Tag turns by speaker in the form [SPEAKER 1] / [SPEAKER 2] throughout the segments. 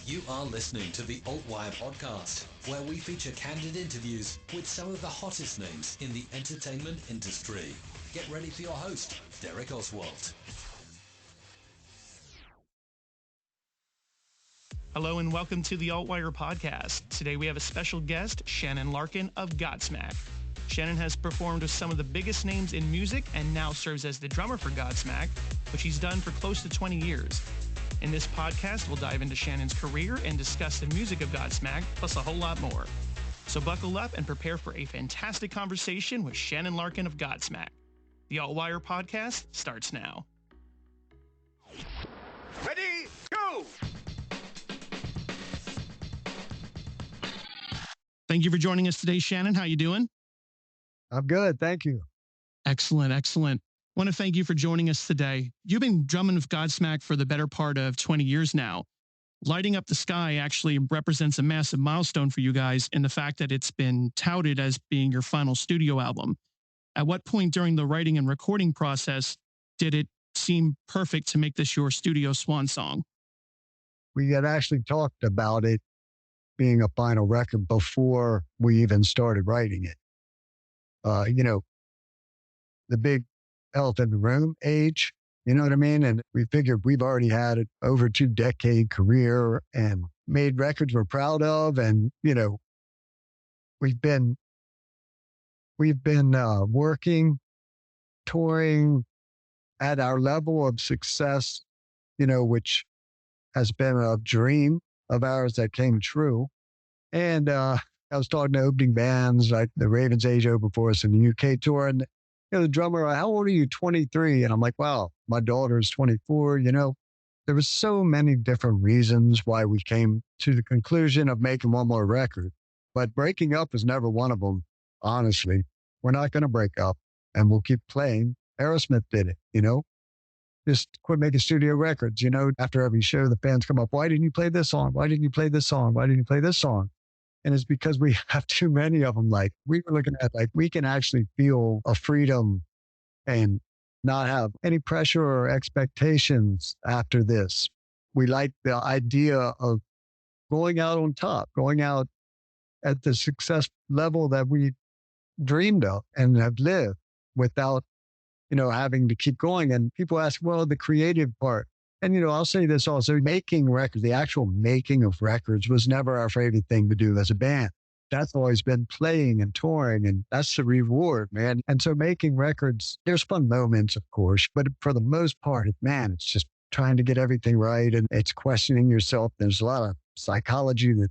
[SPEAKER 1] You are listening to the Altwire Podcast, where we feature candid interviews with some of the hottest names in the entertainment industry. Get ready for your host, Derek Oswald.
[SPEAKER 2] Hello and welcome to the Altwire Podcast. Today we have a special guest, Shannon Larkin of Godsmack. Shannon has performed with some of the biggest names in music and now serves as the drummer for Godsmack, which he's done for close to 20 years. In this podcast, we'll dive into Shannon's career and discuss the music of Godsmack, plus a whole lot more. So buckle up and prepare for a fantastic conversation with Shannon Larkin of Godsmack. The Altwire Podcast starts now.
[SPEAKER 3] Ready, go!
[SPEAKER 2] Thank you for joining us today, Shannon. How you doing?
[SPEAKER 4] I'm good. Thank you.
[SPEAKER 2] Excellent, excellent. I want to thank you for joining us today. You've been drumming with Godsmack for the better part of 20 years now. Lighting Up the Sky actually represents a massive milestone for you guys in the fact that it's been touted as being your final studio album. At what point during the writing and recording process did it seem perfect to make this your studio swan song?
[SPEAKER 4] We had actually talked about it being a final record before we even started writing it. The big elephant in the room age, you know what I mean? And we figured we've already had an over 2-decade career and made records we're proud of. And, we've been working, touring at our level of success, which has been a dream of ours that came true. And I was talking to opening bands like the Ravens age over for us in the UK tour. And the drummer, how old are you? 23. And I'm like, wow, my daughter's 24. There was so many different reasons why we came to the conclusion of making one more record. But breaking up was never one of them, honestly. We're not going to break up and we'll keep playing. Aerosmith did it, Just quit making studio records, After every show, the fans come up, why didn't you play this song? Why didn't you play this song? Why didn't you play this song? And it's because we have too many of them. Like we were looking at, we can actually feel a freedom and not have any pressure or expectations after this. We like the idea of going out on top, going out at the success level that we dreamed of and have lived without, having to keep going. And people ask, well, the creative part. And, I'll say this also, making records, the actual making of records was never our favorite thing to do as a band. That's always been playing and touring, and that's the reward, man. And so making records, there's fun moments, of course, but for the most part, it's just trying to get everything right, and it's questioning yourself. There's a lot of psychology that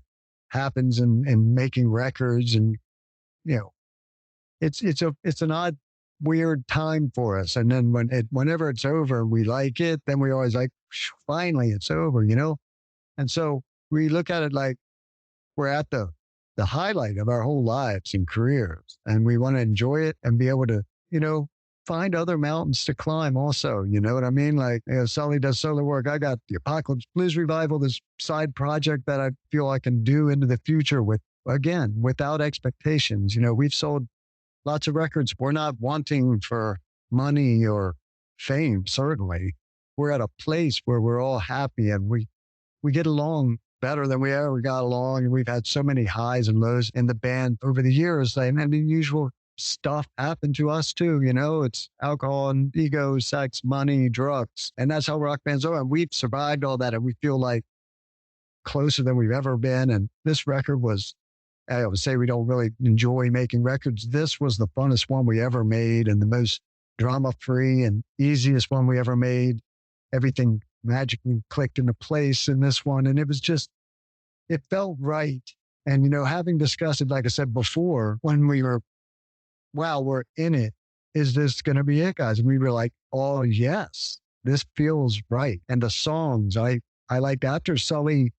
[SPEAKER 4] happens in making records, and, it's an odd, weird time for us. And then whenever it's over and we like it, then we always like, finally it's over, And so we look at it like we're at the highlight of our whole lives and careers. And we want to enjoy it and be able to, find other mountains to climb also. You know what I mean? Like, Sully does solo work. I got the Apocalypse Blues Revival, this side project that I feel I can do into the future without expectations. We've sold lots of records. We're not wanting for money or fame, certainly. We're at a place where we're all happy and we get along better than we ever got along. And we've had so many highs and lows in the band over the years. And the usual stuff happened to us too. It's alcohol and ego, sex, money, drugs. And that's how rock bands are. And we've survived all that. And we feel like closer than we've ever been. And this record was, I would say we don't really enjoy making records. This was the funnest one we ever made and the most drama-free and easiest one we ever made. Everything magically clicked into place in this one. And it was just, it felt right. And, having discussed it, like I said before, when we were, wow, we're in it. Is this going to be it, guys? And we were like, oh, yes, this feels right. And the songs, I liked after Sully,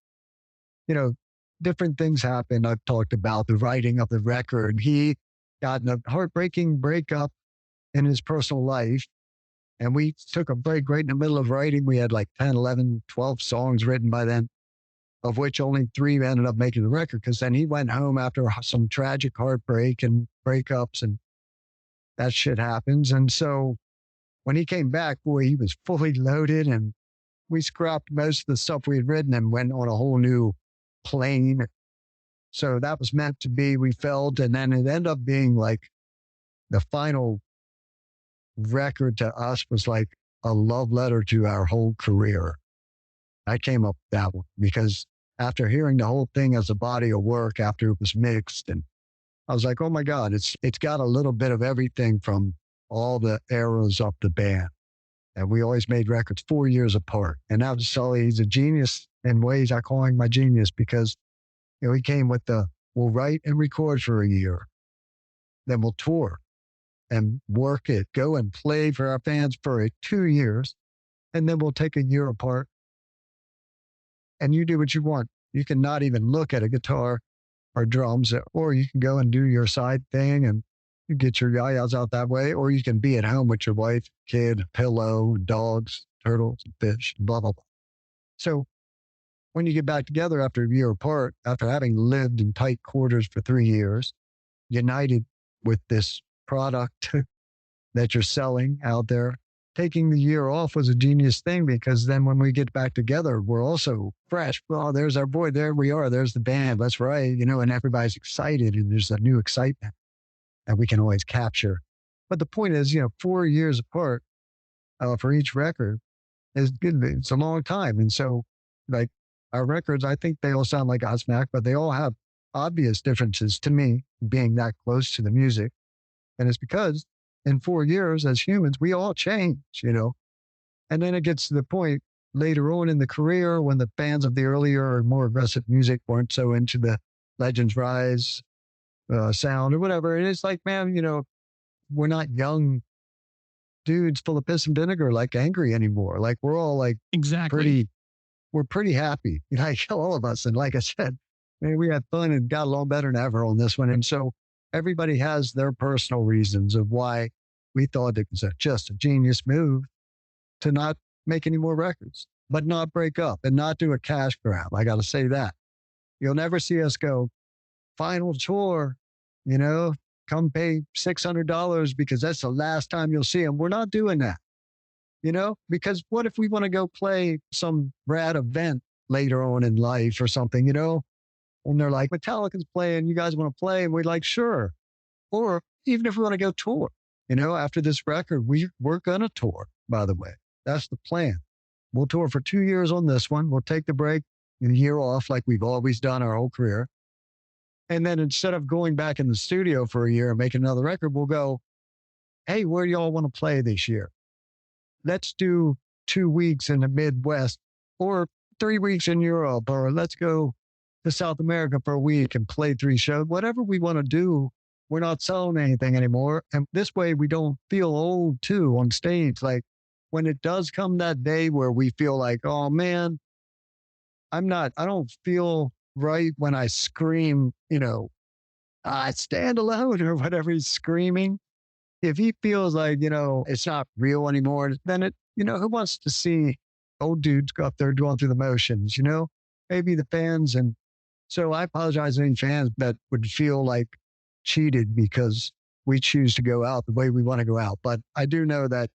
[SPEAKER 4] different things happened. I've talked about the writing of the record. He got in a heartbreaking breakup in his personal life. And we took a break right in the middle of writing. We had like 10, 11, 12 songs written by then, of which only 3 ended up making the record. Because then he went home after some tragic heartbreak and breakups and that shit happens. And so when he came back, boy, he was fully loaded and we scrapped most of the stuff we had written and went on a whole new plane. So that was meant to be, we felt. And then it ended up being like the final record to us was like a love letter to our whole career. I came up with that one because after hearing the whole thing as a body of work, after it was mixed, and I was like, oh my God, it's got a little bit of everything from all the eras of the band. And we always made records 4 years apart. And now Sully, he's a genius in ways. I call him my genius because, he came with we'll write and record for a year. Then we'll tour and work it, go and play for our fans for 2 years. And then we'll take a year apart. And you do what you want. You can not even look at a guitar or drums, or you can go and do your side thing and you get your yayas out that way, or you can be at home with your wife, kid, pillow, dogs, turtles, fish, blah, blah, blah. So when you get back together after a year apart, after having lived in tight quarters for 3 years, united with this product that you're selling out there, taking the year off was a genius thing because then when we get back together, we're also fresh. Well, there's our boy. There we are. There's the band. Let's write, and everybody's excited and there's a new excitement that we can always capture. But the point is, 4 years apart for each record is good. It's a long time. And so like our records, I think they all sound like Godsmack, but they all have obvious differences to me being that close to the music. And it's because in 4 years as humans, we all change, and then it gets to the point later on in the career when the fans of the earlier or more aggressive music weren't so into the Legends Rise sound or whatever. And it's like, man, we're not young dudes full of piss and vinegar, like angry anymore. Like we're all like
[SPEAKER 2] exactly
[SPEAKER 4] we're pretty happy, like all of us. And like I said, we had fun and got along better than ever on this one. And so everybody has their personal reasons of why we thought it was just a genius move to not make any more records, but not break up and not do a cash grab. I got to say that. You'll never see us go, final tour, come pay $600 because that's the last time you'll see them. We're not doing that, because what if we want to go play some rad event later on in life or something, and they're like, Metallica's playing, you guys want to play? And we're like, sure. Or even if we want to go tour, after this record, we're going to tour, by the way. That's the plan. We'll tour for 2 years on this one. We'll take the break, a year off like we've always done our whole career. And then instead of going back in the studio for a year and making another record, we'll go, hey, where do y'all want to play this year? Let's do 2 weeks in the Midwest or 3 weeks in Europe, or let's go to South America for a week and play 3 shows. Whatever we want to do, we're not selling anything anymore. And this way we don't feel old too on stage. Like when it does come that day where we feel like, oh man, I don't feel right when I scream, I stand alone or whatever he's screaming. If he feels like, it's not real anymore, then who wants to see old dudes go up there going through the motions, maybe the fans. And so I apologize to any fans that would feel like cheated because we choose to go out the way we want to go out. But I do know that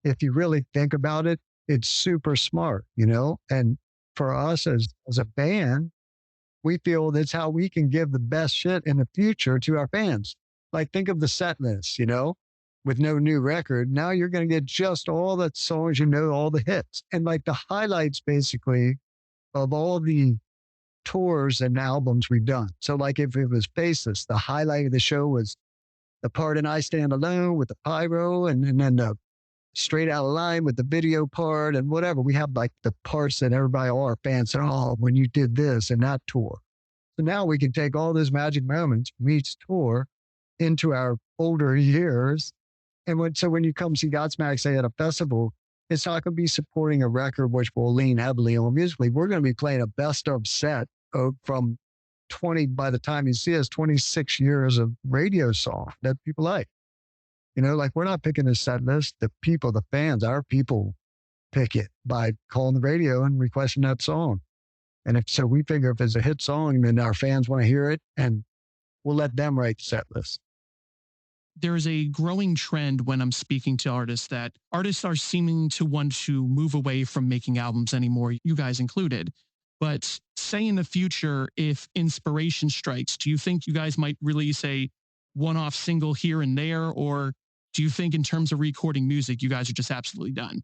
[SPEAKER 4] if you really think about it, it's super smart, and for us as a band, we feel that's how we can give the best shit in the future to our fans. Like think of the set list, with no new record. Now you're going to get just all the songs, all the hits and like the highlights basically of all the tours and albums we've done. So like if it was Faceless, the highlight of the show was the part in I Stand Alone with the pyro and then the Straight Out of Line with the video part and whatever. We have like the parts that everybody, all our fans said, oh, when you did this and that tour. So now we can take all those magic moments from each tour into our older years. And when you come see Godsmack, say at a festival, it's not going to be supporting a record which will lean heavily on musically. We're going to be playing a best of set from 20, by the time you see us, 26 years of radio song that people like. Like we're not picking a set list. The people, the fans, our people pick it by calling the radio and requesting that song. And so we figure if it's a hit song, then our fans want to hear it and we'll let them write the set list.
[SPEAKER 2] there's a growing trend when I'm speaking to artists that artists are seeming to want to move away from making albums anymore, you guys included. But say in the future, if inspiration strikes, do you think you guys might release a one-off single here and there? Or do you think in terms of recording music, you guys are just absolutely done?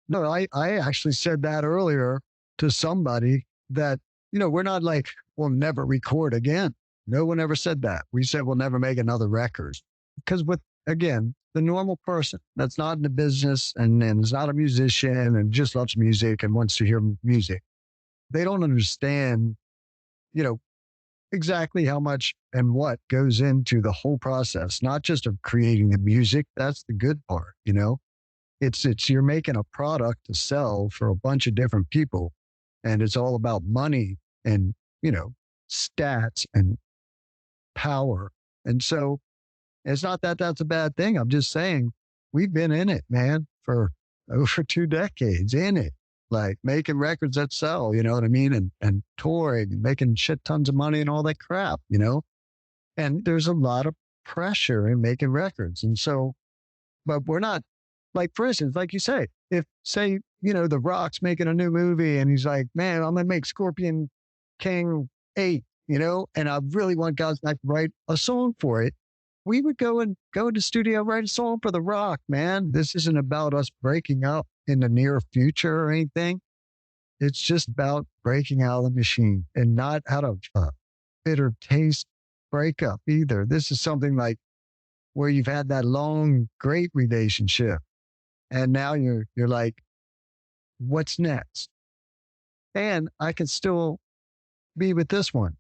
[SPEAKER 4] No, I actually said that earlier to somebody that, we're not like, we'll never record again. No one ever said that. We said we'll never make another record. Because again, the normal person that's not in the business and is not a musician and just loves music and wants to hear music, they don't understand, exactly how much and what goes into the whole process, not just of creating the music. That's the good part, It's you're making a product to sell for a bunch of different people, and it's all about money and, stats and power. And so it's not that that's a bad thing. I'm just saying we've been in it, man, for over 2 decades in it, like making records that sell, you know what I mean? And touring and making shit tons of money and all that crap, and there's a lot of pressure in making records. And so, but we're not, like, for instance, like you say, if say, The Rock's making a new movie and he's like, man, I'm going to make Scorpion King 8, and I really want Godsmack to write a song for it. We would go to the studio, write a song for The Rock, man. This isn't about us breaking up in the near future or anything. It's just about breaking out of the machine, and not out of bitter taste breakup either. This is something like where you've had that long, great relationship. And now you're like, what's next? And I can still be with this one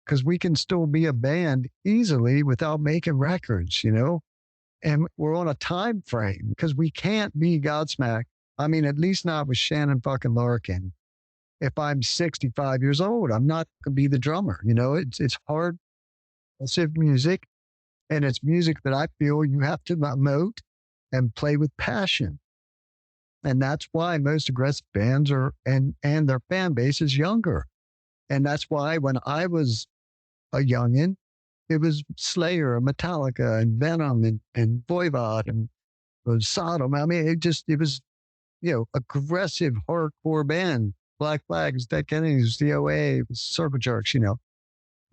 [SPEAKER 4] because we can still be a band easily without making records, and we're on a time frame because we can't be Godsmack. I mean, at least not with Shannon fucking Larkin. If I'm 65 years old, I'm not going to be the drummer. It's hard. It's music, and it's music that I feel you have to emote and play with passion. And that's why most aggressive bands are, and their fan base is younger. And that's why when I was a youngin', it was Slayer and Metallica and Venom and Voivod and Sodom. I mean, it was, aggressive hardcore band. Black Flags, Dead Kennedys, DOA, Circle Jerks,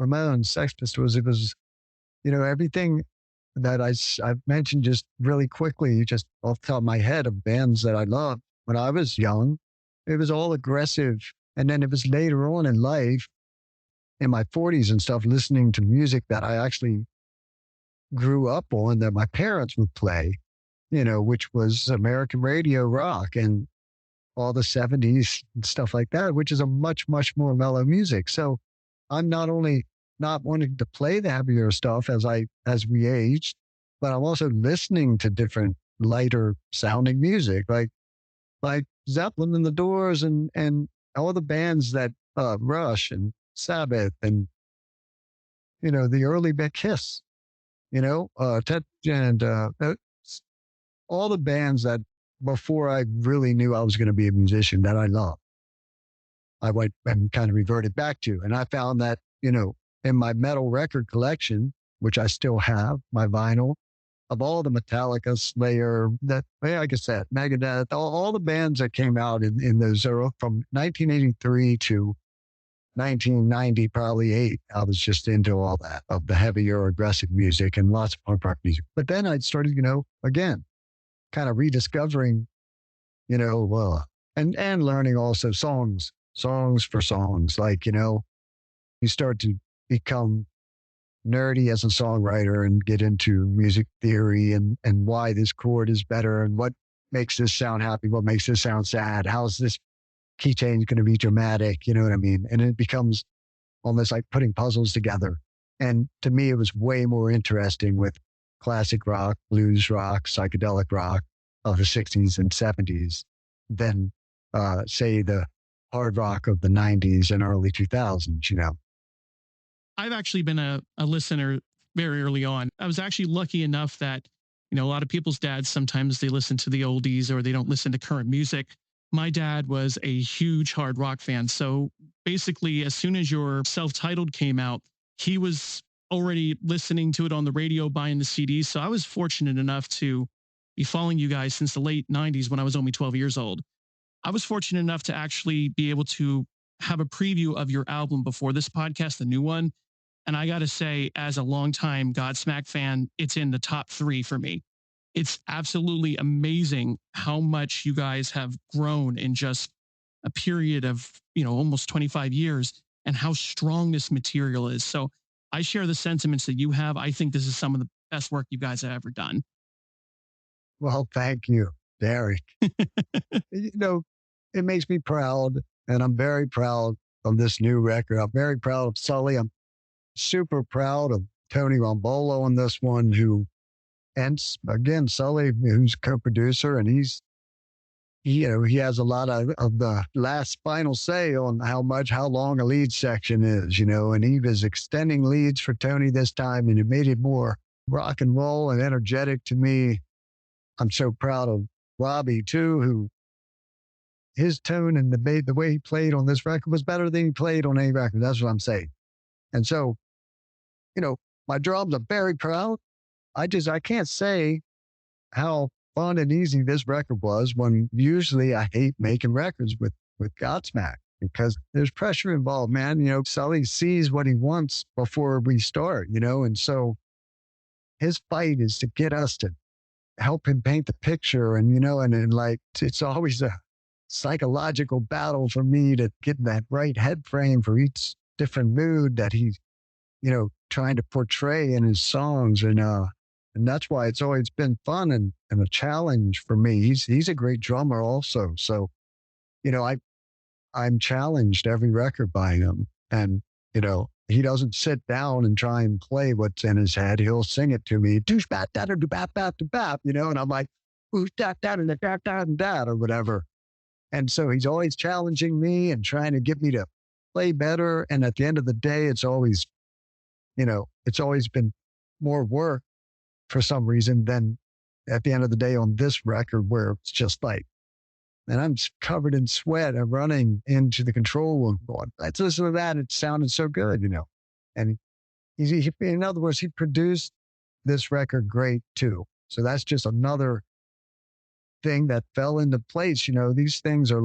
[SPEAKER 4] Ramones, Sex Pistols. It was, everything that I've mentioned just really quickly, just off the top of my head, of bands that I loved when I was young. It was all aggressive. And then it was later on in life, in my 40s and stuff, listening to music that I actually grew up on, that my parents would play, which was American radio rock and all the 70s and stuff like that, which is a much, much more mellow music. So I'm not only not wanting to play the heavier stuff as we aged, but I'm also listening to different lighter sounding music, like Zeppelin and the Doors and all the bands that Rush and Sabbath and the early Kiss, Ted and all the bands that before I really knew I was going to be a musician that I love, I went and kind of reverted back to. And I found that, in my metal record collection, which I still have, my vinyl, of all the Metallica, Slayer, like I said, Megadeth, all the bands that came out in those era from 1983 to 1990, probably 8. I was just into all that, of the heavier, aggressive music and lots of punk rock music. But then I started, again, kind of rediscovering, and learning also songs for songs. Like, you start to become nerdy as a songwriter and get into music theory and why this chord is better and what makes this sound happy, what makes this sound sad, how's this key change going to be dramatic, you know what I mean? And it becomes almost like putting puzzles together. And to me, it was way more interesting with classic rock, blues rock, psychedelic rock of the 60s and 70s than, say, the hard rock of the 90s and early 2000s.
[SPEAKER 2] I've actually been a listener very early on. I was actually lucky enough that, a lot of people's dads, sometimes they listen to the oldies or they don't listen to current music. My dad was a huge hard rock fan. So basically, as soon as your self-titled came out, he was already listening to it on the radio, buying the CDs. So I was fortunate enough to be following you guys since the late 90s when I was only 12 years old. I was fortunate enough to actually be able to have a preview of your album before this podcast, the new one. And I got to say, as a longtime Godsmack fan, it's in the top 3 for me. It's absolutely amazing how much you guys have grown in just a period of, almost 25 years, and how strong this material is. So I share the sentiments that you have. I think this is some of the best work you guys have ever done.
[SPEAKER 4] Well, thank you, Derek. It makes me proud, and I'm very proud of this new record. I'm very proud of Sully. I'm super proud of Tony Rombolo on this one, and again, Sully, who's co-producer, and he has a lot of the last final say on how long a lead section is, and he was extending leads for Tony this time, and it made it more rock and roll and energetic to me. I'm so proud of Robbie too, who his tone and the way he played on this record was better than he played on any record. That's what I'm saying. And so, my drums, I'm very proud. I can't say how fun and easy this record was, when usually I hate making records with Godsmack because there's pressure involved, man. Sully sees what he wants before we start, and so his fight is to get us to help him paint the picture. And, it's always a psychological battle for me to get that right head frame for each different mood that he's, trying to portray in his songs. And that's why it's always been fun and a challenge for me. He's a great drummer also. So, I'm challenged every record by him. And, he doesn't sit down and try and play what's in his head. He'll sing it to me, douche bat da da bap bap da bap, and I'm like, ooh da da da da da da or whatever. And so he's always challenging me and trying to get me to play better. And at the end of the day, it's always been more work for some reason than at the end of the day on this record, where it's just like, and I'm covered in sweat and running into the control room going, let's listen to that. It sounded so good, And in other words, he produced this record great too. So that's just another thing that fell into place. These things are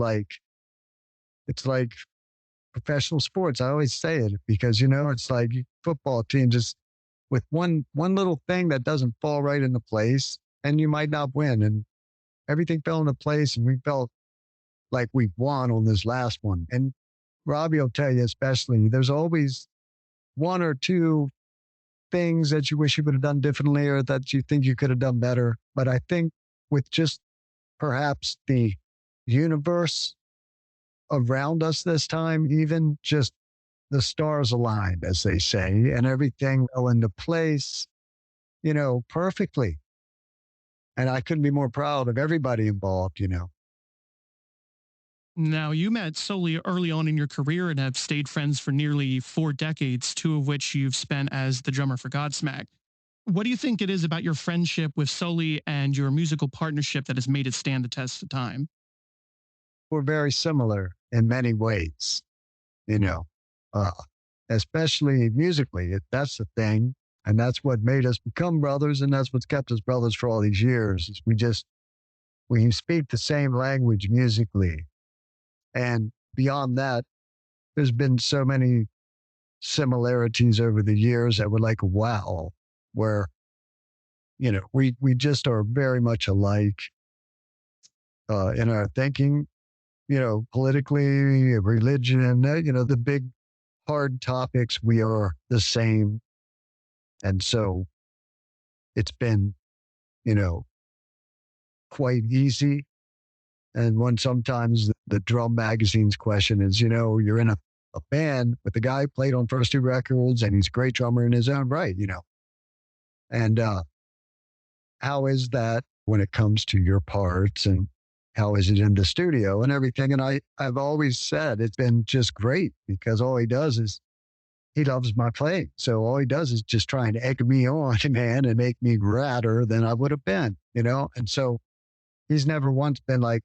[SPEAKER 4] it's like professional sports. I always say it because, it's like football team, just with one little thing that doesn't fall right into place, and you might not win. And everything fell into place, and we felt like we won on this last one. And Robbie will tell you, especially, there's always one or two things that you wish you would have done differently or that you think you could have done better. But I think with just perhaps the universe around us this time, even just the stars aligned, as they say, and everything fell into place, perfectly. And I couldn't be more proud of everybody involved,
[SPEAKER 2] Now, you met Sully early on in your career and have stayed friends for nearly 4 decades, 2 of which you've spent as the drummer for Godsmack. What do you think it is about your friendship with Sully and your musical partnership that has made it stand the test of time?
[SPEAKER 4] We're very similar in many ways, especially musically. That's the thing. And that's what made us become brothers. And that's what's kept us brothers for all these years. Is we speak the same language musically. And beyond that, there's been so many similarities over the years that were like, wow, where, we just are very much alike in our thinking, politically, religion, the big hard topics, we are the same. And so it's been, quite easy. And when sometimes the drum magazine's question is, you're in a band with the guy who played on first 2 records and he's a great drummer in his own right, And how is that when it comes to your parts, and how is it in the studio and everything? And I've always said it's been just great, because all he does is he loves my playing. So all he does is just trying to egg me on, man, and make me radder than I would have been, And so he's never once been like,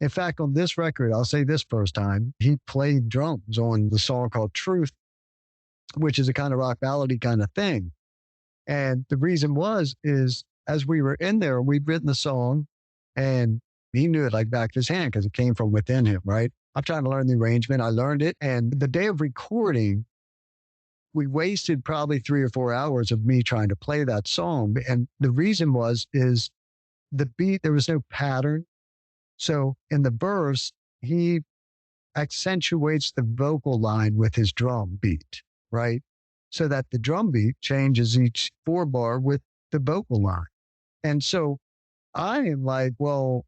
[SPEAKER 4] in fact, on this record, I'll say this first time, he played drums on the song called Truth. which is a kind of rock ballady kind of thing. And the reason is as we were in there, we'd written the song and he knew it like back of his hand because it came from within him, right? I'm trying to learn the arrangement. I learned it. And the day of recording, we wasted probably 3 or 4 hours of me trying to play that song. And the reason is the beat, there was no pattern. So in the verse, he accentuates the vocal line with his drum beat, right? So that the drum beat changes each 4-bar with the vocal line. And so I am like, well,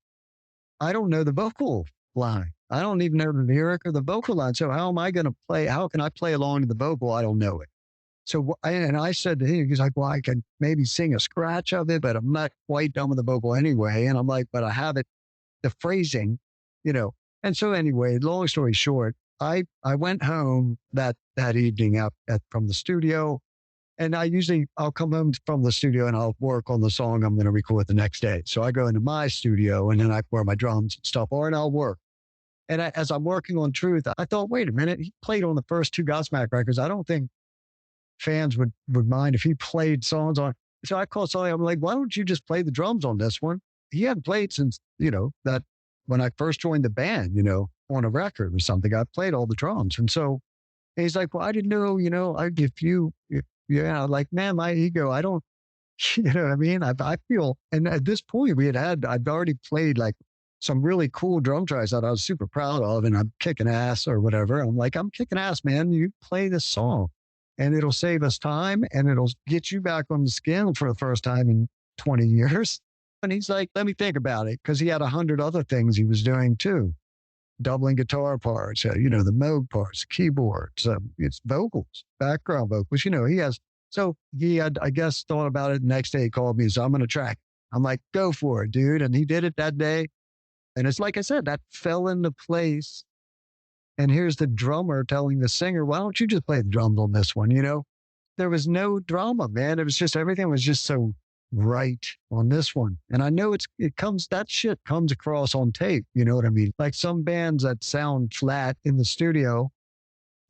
[SPEAKER 4] I don't know the vocal line. I don't even know the lyric or the vocal line. So how am I going to play? How can I play along to the vocal? I don't know it. So, and I said to him, he's like, well, I can maybe sing a scratch of it, but I'm not quite done with the vocal anyway. And I'm like, but I have it, the phrasing, you know. And so anyway, long story short, I went home that evening from the studio. And I'll come home from the studio and I'll work on the song I'm going to record the next day. So I go into my studio and then where my drums and stuff are and I'll work. And as I'm working on Truth, I thought, wait a minute, he played on the first 2 Godsmack records. I don't think fans would mind if he played songs on. So I called Sully. I'm like, why don't you just play the drums on this one? He hadn't played since, that when I first joined the band, on a record or something, I played all the drums. And so he's like, well, I didn't know, like, man, my ego, I don't, you know what I mean? I feel, and at this point I'd already played like some really cool drum tries that I was super proud of and I'm kicking ass or whatever. I'm like, I'm kicking ass, man. You play this song and it'll save us time and it'll get you back on the scale for the first time in 20 years. And he's like, let me think about it. Cause he had 100 other things he was doing too. Doubling guitar parts, the Moog parts, keyboards, it's vocals, background vocals, he has. So he had, I guess, thought about it. The next day he called me and said, I'm going to track. I'm like, go for it, dude. And he did it that day. And it's like I said, that fell into place. And here's the drummer telling the singer, why don't you just play the drums on this one? There was no drama, man. It was just, everything was just so right on this one. And I know that shit comes across on tape. You know what I mean? Like some bands that sound flat in the studio,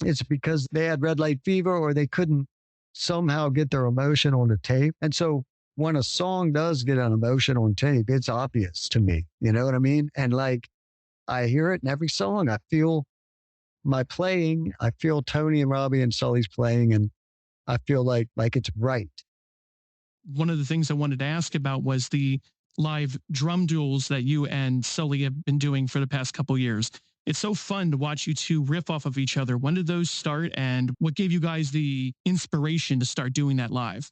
[SPEAKER 4] it's because they had red light fever or they couldn't somehow get their emotion on the tape. And so when a song does get an emotion on tape, it's obvious to me. You know what I mean? And like, I hear it in every song. I feel my playing. I feel Tony and Robbie and Sully's playing, and I feel like it's right.
[SPEAKER 2] One of the things I wanted to ask about was the live drum duels that you and Sully have been doing for the past couple years. It's so fun to watch you two riff off of each other. When did those start, and what gave you guys the inspiration to start doing that live?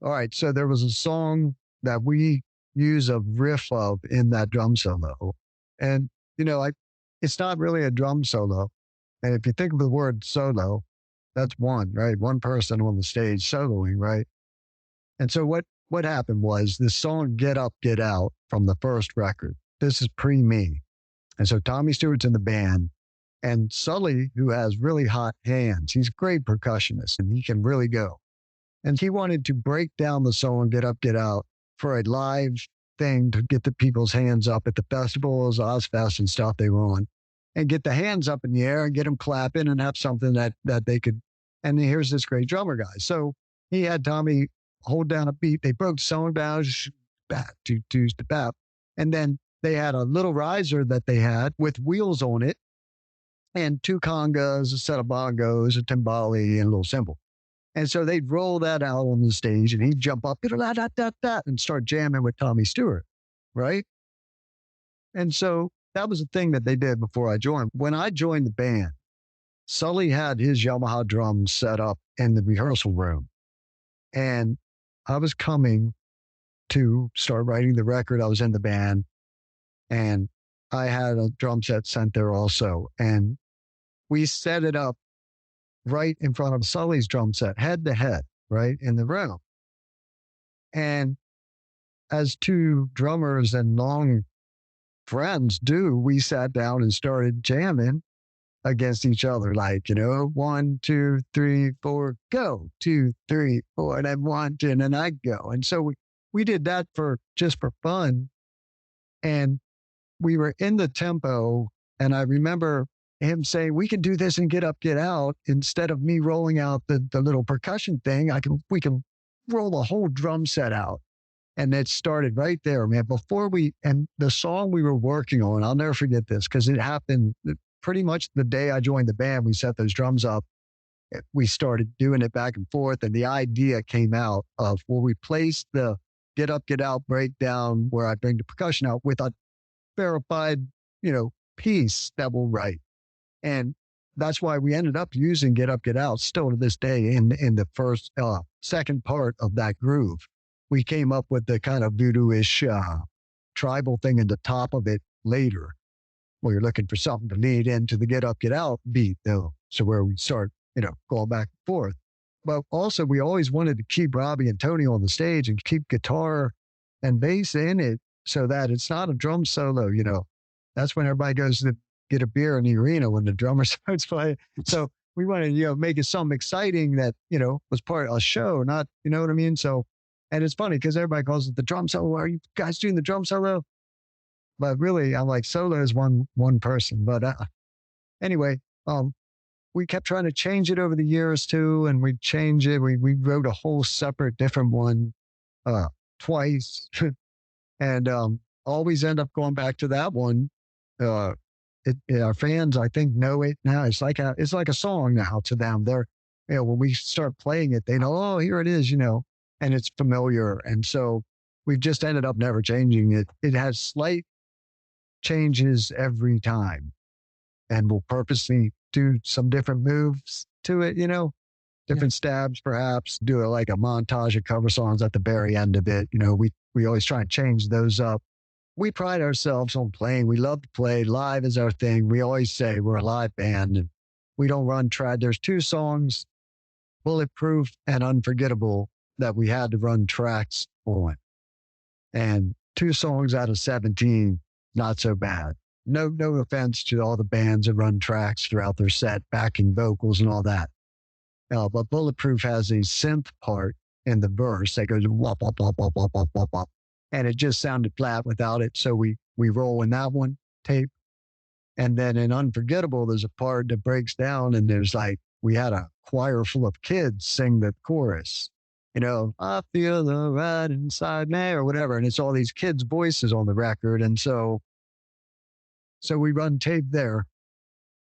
[SPEAKER 4] All right. So there was a song that we use a riff of in that drum solo. And, it's not really a drum solo. And if you think of the word solo, that's one, right? One person on the stage soloing, right? And so what happened was this song, Get Up, Get Out from the first record. This is pre-me. And so Tommy Stewart's in the band and Sully, who has really hot hands, he's a great percussionist and he can really go. And he wanted to break down the song, Get Up, Get Out for a live thing to get the people's hands up at the festivals, Ozfest and stuff they were on, and get the hands up in the air and get them clapping and have something that they could. And here's this great drummer guy. So he had Tommy hold down a beat. They broke the song down, back to the back. And then they had a little riser that they had with wheels on it and 2 congas, a set of bongos, a timbali, and a little cymbal. And so they'd roll that out on the stage and he'd jump up and start jamming with Tommy Stewart, right? And so that was the thing that they did before I joined. When I joined the band, Sully had his Yamaha drums set up in the rehearsal room. And I was coming to start writing the record. I was in the band and I had a drum set sent there also. And we set it up right in front of Sully's drum set, head to head, right in the room. And as 2 drummers and long friends do, we sat down and started jamming against each other, like, 1, 2, 3, 4, go, 2, 3, 4, and then 1, 2, and then I go. And so we did that just for fun. And we were in the tempo. And I remember him saying, we can do this and get up, get out. Instead of me rolling out the little percussion thing, we can roll the whole drum set out. And it started right there, man. And the song we were working on, I'll never forget this because it happened pretty much the day I joined the band. We set those drums up. We started doing it back and forth. And the idea came out of, we'll replace the get up, get out breakdown where I bring the percussion out with a verified, piece that we'll write. And that's why we ended up using get up, get out still to this day in the second part of that groove. We came up with the kind of voodoo-ish tribal thing in the top of it later, where you're looking for something to lead into the get up, get out beat, though. So where we start, going back and forth. But also, we always wanted to keep Robbie and Tony on the stage and keep guitar and bass in it so that it's not a drum solo, That's when everybody goes to get a beer in the arena when the drummer starts playing. So we wanted to, make it something exciting that, was part of a show, not, you know what I mean? So, and it's funny because everybody calls it the drum solo. Are you guys doing the drum solo? But really, I'm like, solo is one person. But anyway, we kept trying to change it over the years too, and we changed it. We wrote a whole separate, different one twice, and always end up going back to that one. Our fans, I think, know it now. It's like a song now to them. They're, when we start playing it, they know, oh, here it is, and it's familiar. And so we've just ended up never changing it. It has slight changes every time, and we'll purposely do some different moves to it, different stabs, perhaps do like a montage of cover songs at the very end of it. We always try and change those up. We pride ourselves on playing. We love to play. Live is our thing. We always say we're a live band and we don't run track. There's 2 songs, Bulletproof and Unforgettable, that we had to run tracks on. And 2 songs out of 17, not so bad. No offense to all the bands that run tracks throughout their set, backing vocals and all that. But Bulletproof has a synth part in the verse that goes wop, wop, wop, wop, wop, wop, wop, wop. And it just sounded flat without it. So we roll in that one tape. And then in Unforgettable, there's a part that breaks down and there's we had a choir full of kids sing the chorus. I feel the right inside me or whatever. And it's all these kids' voices on the record. And so we run tape there.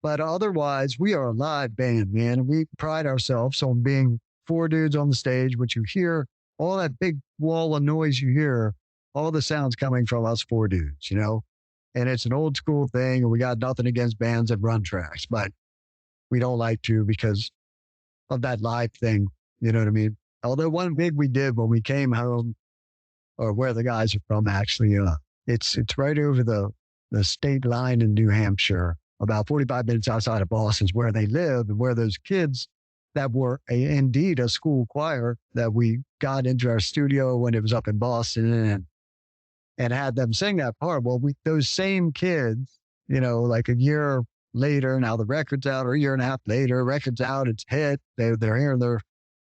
[SPEAKER 4] But otherwise, we are a live band, man. We pride ourselves on being 4 dudes on the stage, which you hear, all that big wall of noise you hear, all the sounds coming from us 4 dudes, And it's an old school thing, and we got nothing against bands that run tracks, but we don't like to because of that live thing, you know what I mean? Although one big we did when we came home, or where the guys are from, actually, it's right over the state line in New Hampshire, about 45 minutes outside of Boston is where they live, and where those kids that were indeed a school choir that we got into our studio when it was up in Boston and had them sing that part. Well, those same kids, like a year later, now the record's out, or a year and a half later, record's out, it's hit. They're hearing their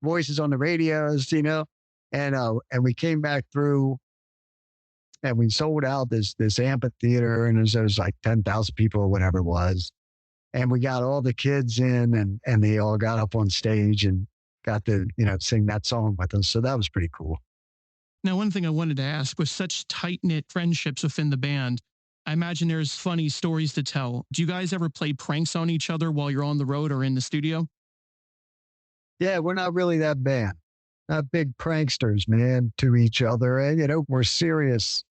[SPEAKER 4] voices on the radios, and we came back through and we sold out this amphitheater, and there was 10,000 people or whatever it was. And we got all the kids in and they all got up on stage and got to, sing that song with us. So that was pretty cool.
[SPEAKER 2] Now, one thing I wanted to ask, with such tight-knit friendships within the band, I imagine there's funny stories to tell. Do you guys ever play pranks on each other while you're on the road or in the studio?
[SPEAKER 4] Yeah, we're not really that band. Not big pranksters, man, to each other. And, we're serious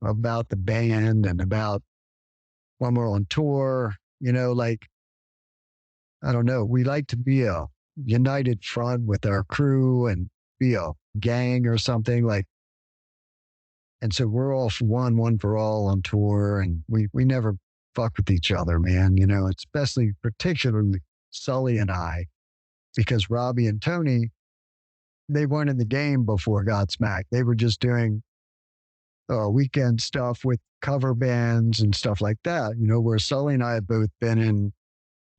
[SPEAKER 4] about the band and about when we're on tour, I don't know. We like to be a united front with our crew and be a gang or something and so we're all for one for all on tour, and we never fuck with each other, man. Especially particularly Sully and I, because Robbie and Tony, they weren't in the game before Godsmack. They were just doing weekend stuff with cover bands and stuff like that, where Sully and I have both been in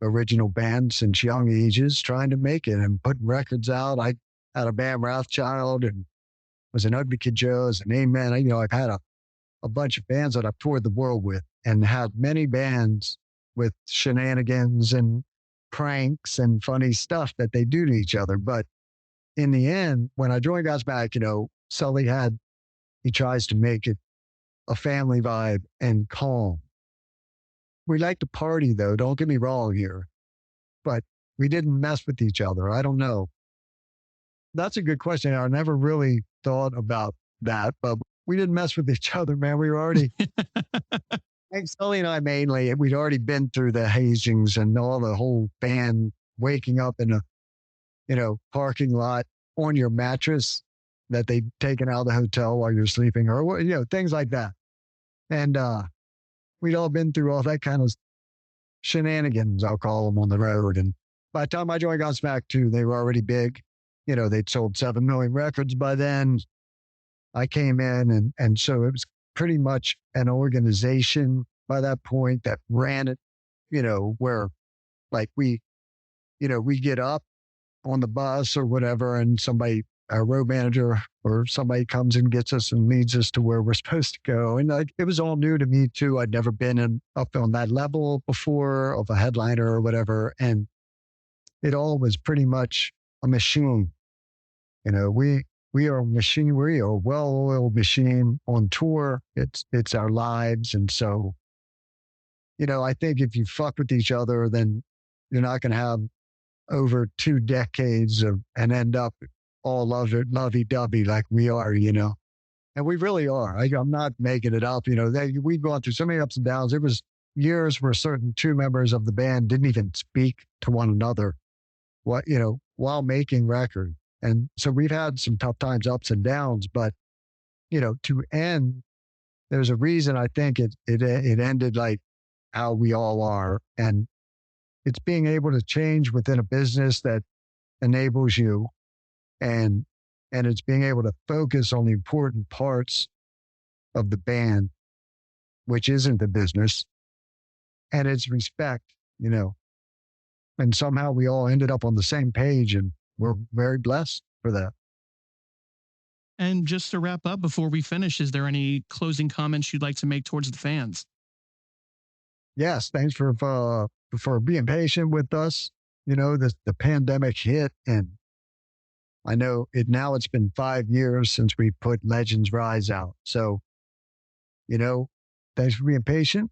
[SPEAKER 4] original bands since young ages, trying to make it and putting records out. I had a band, Rothschild, and was an Ugly Kid Joe's, and Amen. I've had a bunch of bands that I've toured the world with and had many bands with shenanigans and pranks and funny stuff that they do to each other. But in the end, when I joined Godsmack, Sully he tries to make it a family vibe and calm. We like to party though, don't get me wrong here, but we didn't mess with each other. I don't know. That's a good question. I never really thought about that, but we didn't mess with each other, man. We were already, I think Sully and I mainly, we'd already been through the hazings and all the whole band waking up in a, parking lot on your mattress that they'd taken out of the hotel while you're sleeping or, things like that. And we'd all been through all that kind of shenanigans, I'll call them, on the road. And by the time I joined Godsmack too, they were already big. They'd sold 7 million records by then. I came in and so it was pretty much an organization by that point that ran it, where like we get up on the bus or whatever and our road manager or somebody comes and gets us and leads us to where we're supposed to go. And it was all new to me too. I'd never been up on that level before of a headliner or whatever. And it all was pretty much a machine. We are a machine. We are a well-oiled machine on tour. It's our lives. And so, I think if you fuck with each other, then you're not going to have over 2 decades and end up all lovey-dovey like we are, and we really are. I'm not making it up. We've gone through so many ups and downs. There was years where certain 2 members of the band didn't even speak to one another, while making records. And so we've had some tough times, ups and downs, but, to end, there's a reason I think it ended like how we all are. And it's being able to change within a business that enables you and it's being able to focus on the important parts of the band, which isn't the business, and it's respect, and somehow we all ended up on the same page and we're very blessed for that.
[SPEAKER 2] And just to wrap up before we finish, is there any closing comments you'd like to make towards the fans?
[SPEAKER 4] Yes. Thanks for being patient with us. The pandemic hit and I know it's been 5 years since we put Legends Rise out. So, thanks for being patient.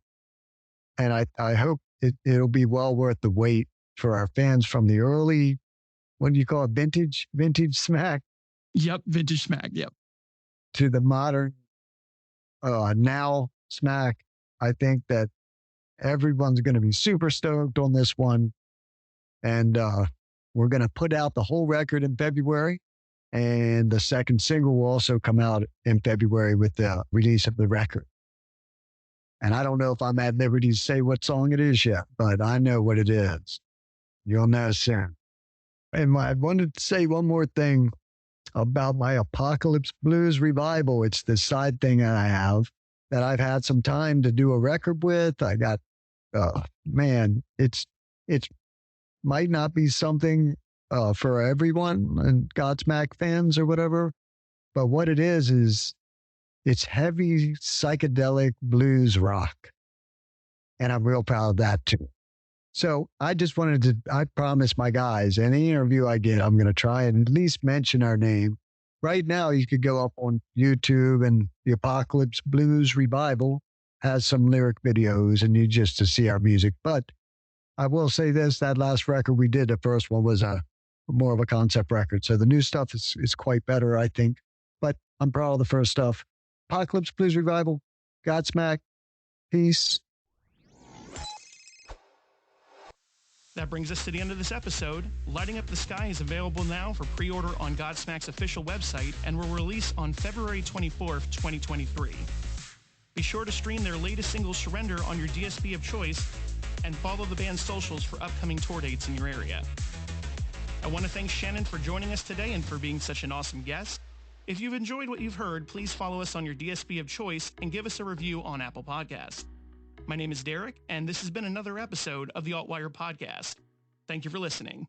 [SPEAKER 4] And I hope it'll be well worth the wait for our fans from the early, what do you call it? Vintage smack?
[SPEAKER 2] Yep. Vintage smack. Yep.
[SPEAKER 4] To the modern, now smack. I think that everyone's going to be super stoked on this one. And, we're going to put out the whole record in February, and the second single will also come out in February with the release of the record. And I don't know if I'm at liberty to say what song it is yet, but I know what it is. You'll know soon. And I wanted to say one more thing about my Apocalypse Blues revival. It's this side thing that I have that I've had some time to do a record with. I got, it's might not be something for everyone and Godsmack fans or whatever, but what it is it's heavy psychedelic blues rock. And I'm real proud of that too. So I just I promised my guys, any interview I get, I'm going to try and at least mention our name. Right now, you could go up on YouTube and the Apocalypse Blues Revival has some lyric videos and you just to see our music. But I will say this, that last record we did, the first one was more of a concept record. So the new stuff is quite better, I think. But I'm proud of the first stuff. Apocalypse Blues Revival, Godsmack, peace.
[SPEAKER 2] That brings us to the end of this episode. Lighting Up the Sky is available now for pre-order on Godsmack's official website and will release on February 24th, 2023. Be sure to stream their latest single, Surrender, on your DSP of choice and follow the band's socials for upcoming tour dates in your area. I want to thank Shannon for joining us today and for being such an awesome guest. If you've enjoyed what you've heard, please follow us on your DSP of choice and give us a review on Apple Podcasts. My name is Derek, and this has been another episode of the Altwire Podcast. Thank you for listening.